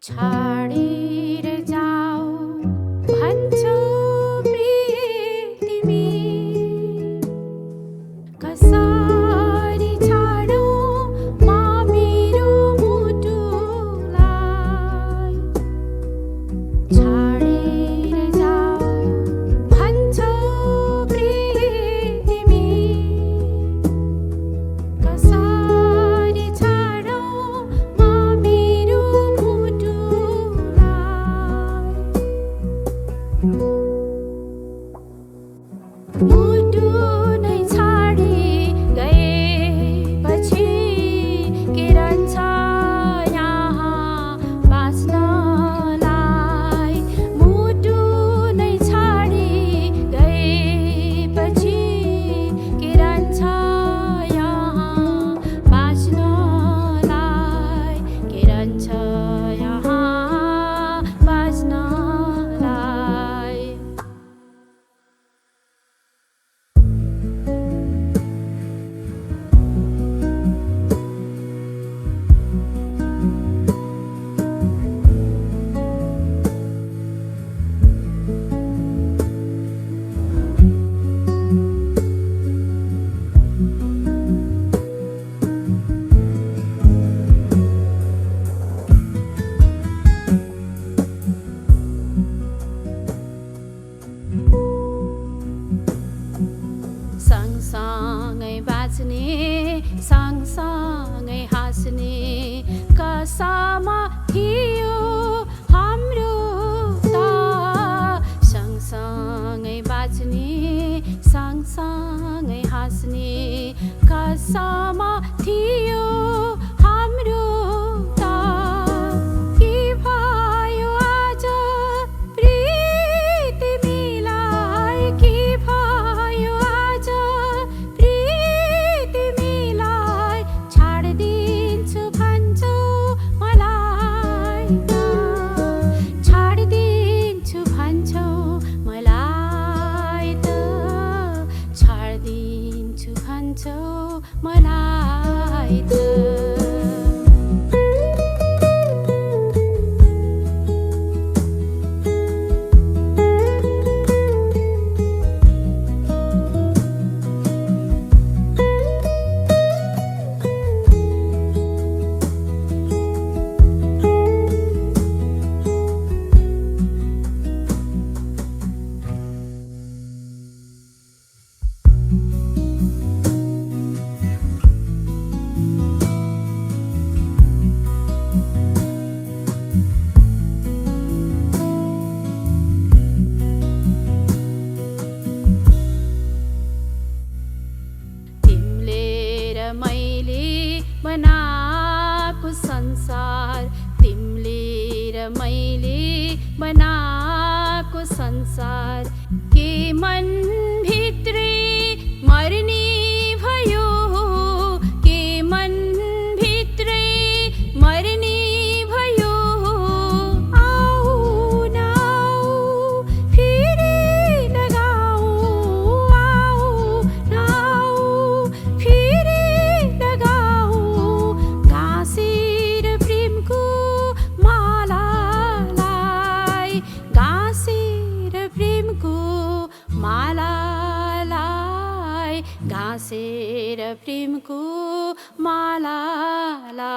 छाडेर जाऊ भन्छौ प्रिय तिमी कसरी छाडौ म मेरो मुटुलाई छाडेर जाऊ भन्छौ प्रिय तिमी कसरी छाडौ म मेरो मुटु नै छाडी गएपछि के रहन्छ यहाँ बाँच्नलाई मुटु नै छाडी गएपछि के रहन्छ यहाँ बाँच्नलाई के रहन्छ यहाँ बाँच्नलाई सँगसँगै बाँच्ने सँगसँगै हाँस्ने कसम थियो हाम्रो त सँगसँगै बाँच्ने सँगसँगै हाँस्ने कसम थियो हाम्रो त के भयो आज प्रिय तिमीलाई के भयो आज प्रिय तिमीलाई छाडिदिन्छु भन्छौ मलाई छाडिदिन्छु भन्छौ मलाई त छाडिदिन्छु भन्छौ मलाई त मैले बनाएको संसार तिमीले र मैले बनाएको संसार के मन भित्रै मर्ने भयो के मन भित्रै मर्ने भयो आऊ न आऊ फेरि लगाऊ आऊ न आऊ फेरि लगाऊ गाँसेर प्रेमको मालालाई गाँसेर प्रेमको मालालाई गाँसेर प्रेमको मालालाई